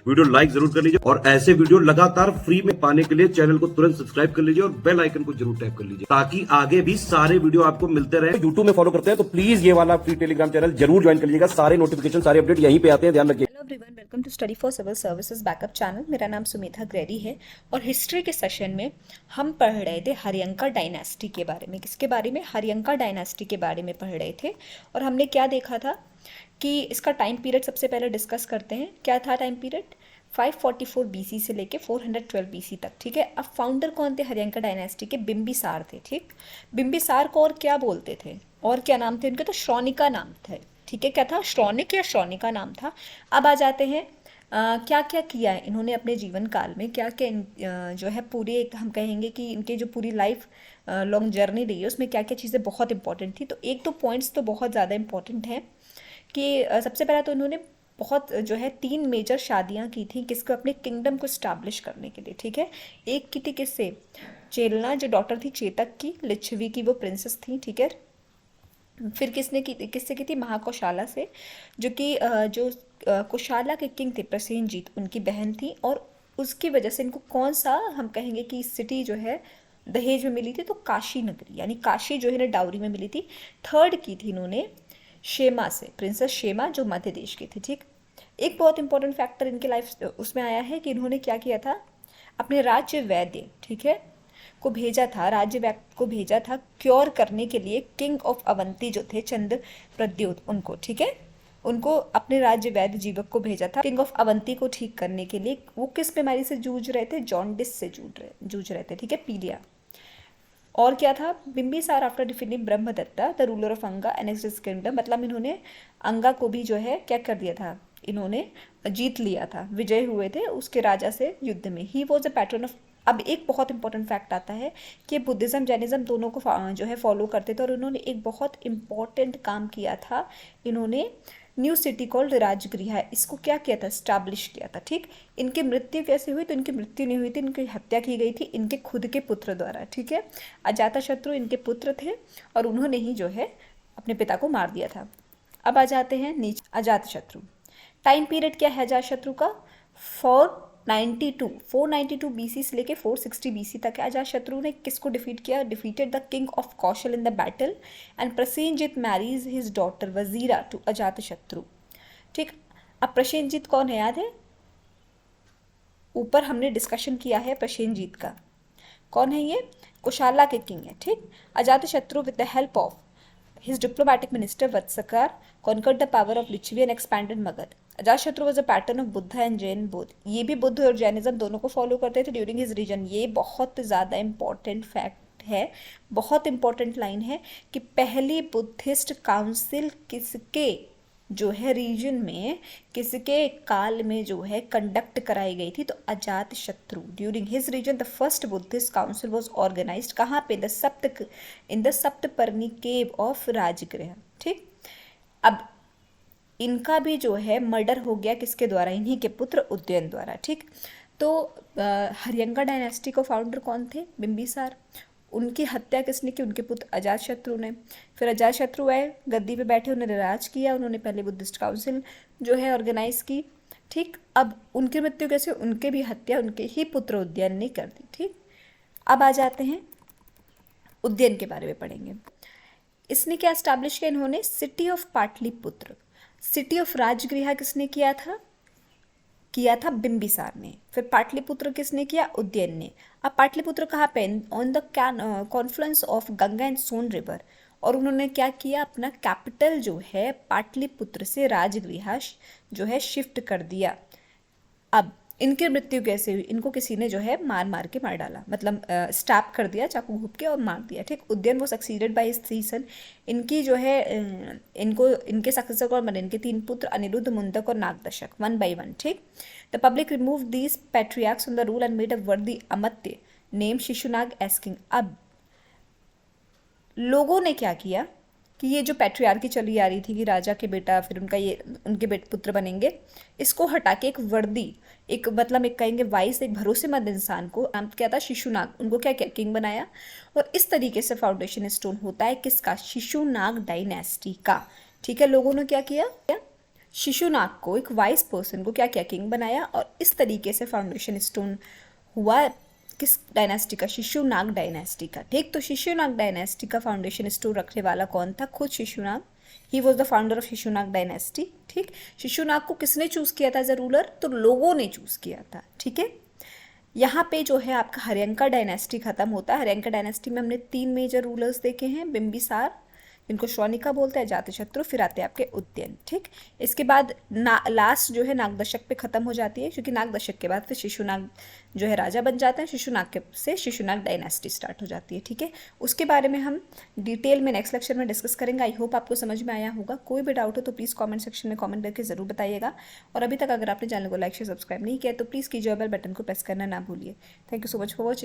Video like जरूर कर लीजिए और ऐसे वीडियो लगातार फ्री में पाने के लिए चैनल को तुरंत सब्सक्राइब कर लीजिए और बेल आइकन को जरूर टैप कर लीजिए ताकि आगे भी सारे वीडियो आपको मिलते रहे। यूट्यूब में फॉलो करते हैं तो प्लीज ये वाला फ्री टेलीग्राम चैनल जरूर ज्वाइन कर लीजिएगा। सारे नोटिफिकेशन सारे अपडेट यहीं पे आते हैं, ध्यान रखिए। Hello everyone, welcome to study for civil services backup channel. मेरा नाम सुमेधा ग्रेडी है और हिस्ट्री के सेशन में हम पढ़ रहे थे हरियंका डायनेस्टी के बारे में। किसके बारे में? हरियंका डायनेस्टी के बारे में पढ़ रहे थे। और हमने क्या देखा था कि इसका टाइम पीरियड सबसे पहले डिस्कस करते हैं। क्या था टाइम पीरियड? 544 बीसी से लेके 412 बीसी तक। ठीक है। अब फाउंडर कौन थे हरियंका डायनेस्टी के? बिंबिसार थे। ठीक। बिंबिसार को और क्या बोलते थे और क्या नाम थे उनके? तो श्रोनिका नाम थे। ठीक है। क्या था? श्रोनिक या श्रोनिका नाम था। अब आ जाते हैं क्या क्या किया है इन्होंने अपने जीवन काल में, क्या क्या जो है पूरे हम कहेंगे कि इनके जो पूरी लाइफ लॉन्ग जर्नी रही है उसमें क्या क्या चीज़ें बहुत इंपॉर्टेंट थी। तो एक दो पॉइंट्स तो बहुत ज़्यादा इंपॉर्टेंट हैं कि सबसे पहला तो इन्होंने बहुत जो है 3 मेजर शादियां की थी किसको? अपने किंगडम को स्टैब्लिश करने के लिए। ठीक है। एक की थी किससे? चेलना, जो डॉटर थी चेतक की, लिच्छवी की वो प्रिंसेस थी। ठीक है। फिर किससे की थी? महाकोशाला से, जो कि जो कोशाला के किंग थे प्रसेनजीत, उनकी बहन थी। और उसकी वजह से इनको कौन सा हम कहेंगे कि सिटी जो है दहेज में मिली थी? तो काशी नगरी, यानी काशी जो है ना डाउरी में मिली थी। थर्ड की थी इन्होंने शेमा से, प्रिंसेस शेमा जो मध्य देश की थी। ठीक। एक बहुत इंपॉर्टेंट फैक्टर इनके लाइफ उसमें आया है कि इन्होंने क्या किया था? अपने राज्य वैद्य, ठीक है, को भेजा था, राज्य वैद्य को भेजा था क्योर करने के लिए किंग ऑफ अवंती जो थे चंद्र प्रद्योत उनको। ठीक है। उनको अपने राज्य वैद्य जीवक को भेजा था किंग ऑफ अवंती को ठीक करने के लिए। वो किस बीमारी से जूझ रहे थे? जॉन्डिस से जूझ रहे थे। ठीक है। पीलिया। और क्या था? Bimbisara after defeating Brahmadatta the ruler of अंगा एनेक्स्ड हिज किंगडम, मतलब इन्होंने अंगा को भी जो है क्या कर दिया था? इन्होंने जीत लिया था, विजय हुए थे उसके राजा से युद्ध में। He was a pattern of. अब एक बहुत इंपॉर्टेंट फैक्ट आता है कि बुद्धिज्म जैनिज्म दोनों को जो है फॉलो करते थे और उन्होंने एक बहुत इंपॉर्टेंट काम किया था। इन्होंने न्यू सिटी कॉल्ड राजगृह, इसको क्या किया था? स्टैब्लिश किया था। ठीक। इनकी मृत्यु कैसे हुई? तो इनकी मृत्यु नहीं हुई थी, इनकी हत्या की गई थी इनके खुद के पुत्र द्वारा। ठीक है। अजातशत्रु इनके पुत्र थे और उन्होंने ही जो है अपने पिता को मार दिया था। अब आ जाते हैं नीचे अजातशत्रु। टाइम पीरियड क्या है अजातशत्रु का? 492 बीसी से लेके 460 बीसी तक है। अजातशत्रु ने किसको डिफीट किया? Defeated the king of Kosala in the battle and Prasenjit marries his daughter Vajira to Ajatashatru. ठीक। अब प्रसेनजीत कौन है? याद है? ऊपर हमने डिस्कशन किया है प्रसेनजीत का। कौन है ये? कोशाला के किंग है। ठीक। Ajatashatru with the help of his diplomatic minister Vatsakar conquered the power of Lichvi and expanded Magad. Ajatashatru was a pattern of Buddha and Jain both. ये भी बुद्ध और जैनिज्म दोनों को फॉलो करते थे ड्यूरिंग हिज रीजन। ये बहुत ज़्यादा इंपॉर्टेंट फैक्ट है, बहुत इंपॉर्टेंट लाइन है कि पहली बुद्धिस्ट काउंसिल किसके जो है रीजन में, किसके काल में जो है कंडक्ट कराई गई थी? तो Ajatashatru. During his reign the first Buddhist council was organised कहाँ पे? In the Saptaparni cave of Rajgriha. ठीक। अब इनका भी जो है मर्डर हो गया किसके द्वारा? इन्हीं के पुत्र उदयन द्वारा। ठीक। तो हरियंका डायनेस्टी को फाउंडर कौन थे? बिंबिसार। उनकी हत्या किसने की? उनके पुत्र अजातशत्रु ने। फिर अजातशत्रु आए, गद्दी पे बैठे, उन्होंने राज किया, उन्होंने पहले बुद्धिस्ट काउंसिल जो है ऑर्गेनाइज की। ठीक। अब उनकी मृत्यु कैसे? उनके भी हत्या उनके ही पुत्र उदयन ने कर दी। ठीक। अब आ जाते हैं उदयन के बारे में पढ़ेंगे। इसने क्या एस्टैब्लिश किया? इन्होंने city of Pataliputra. City of Rajgriha किसने किया था? बिंबिसार ने। फिर पाटलिपुत्र किसने किया? उदयन ने। अब पाटलिपुत्र कहाँ पे? On the confluence of Ganga and Son river. और उन्होंने क्या किया? अपना कैपिटल जो है पाटलिपुत्र से राजगृह जो है शिफ्ट कर दिया। अब इनकी मृत्यु कैसे हुई? इनको किसी ने जो है मार के मार डाला, मतलब स्टैप कर दिया चाकू घूप के और मार दिया। ठीक। उदयन वो सक्सीडेड बाय हिज 3 सन। इनकी जो है इनके सक्सेसर कौन बने? इनके 3 पुत्र अनिरुद्ध, मुंदक और नागदशक, 1 by 1। ठीक। The public remove these patriarchs from the rule and made a worthy अमत्य नेम शिशुनाग एज किंग। अब लोगों ने क्या किया कि ये जो पैट्रियार्की चली आ रही थी कि राजा के बेटा फिर उनके पुत्र बनेंगे, इसको हटा के एक वर्दी, एक मतलब एक कहेंगे वाइस, एक भरोसेमंद इंसान को नाम क्या था? शिशुनाग, उनको क्या क्या किंग बनाया। और इस तरीके से फाउंडेशन स्टोन होता है किसका? शिशुनाग डायनेस्टी का। ठीक है। लोगों ने क्या किया? शिशुनाग को, एक वाइस पर्सन को क्या किया, किंग बनाया। और इस तरीके से फाउंडेशन स्टोन हुआ किस डायनेस्टी का, शिशुनाग डायनेस्टी का। ठीक, तो शिशुनाग डायनेस्टी का फाउंडेशन स्टोन रखने वाला कौन था, खुद Shishunaga. He was the founder of Shishunaga dynasty. ठीक, शिशुनाग को किसने चूज किया था एज अ रूलर, तो लोगों ने चूज किया था। ठीक है, यहाँ पे जो है आपका हर्यंका डायनेस्टी खत्म होता है। हर्यंका डायनेस्टी में हमने 3 मेजर रूलर्स देखे हैं, बिंबिसार, जिनको श्रोणिका बोलते हैं, जातशत्रु, फिर आते हैं आपके उद्यन। ठीक, इसके बाद लास्ट जो है नागदशक पे खत्म हो जाती है, क्योंकि नागदशक के बाद फिर शिशुनाग जो है राजा बन जाते हैं। शिशुनाग के से शिशुनाग डायनेस्टी स्टार्ट हो जाती है। ठीक है, उसके बारे में हम डिटेल में नेक्स्ट लेक्चर में डिस्कस करेंगे। आई होप आपको समझ में आया होगा। कोई भी डाउट हो तो प्लीज़ कमेंट सेक्शन में कमेंट करके ज़रूर बताइएगा। और अभी तक अगर आपने चैनल को लाइक शेयर सब्सक्राइब नहीं किया तो प्लीज़ कीजिए, बेल बटन को प्रेस करना ना भूलिए। Thank you so much for watching.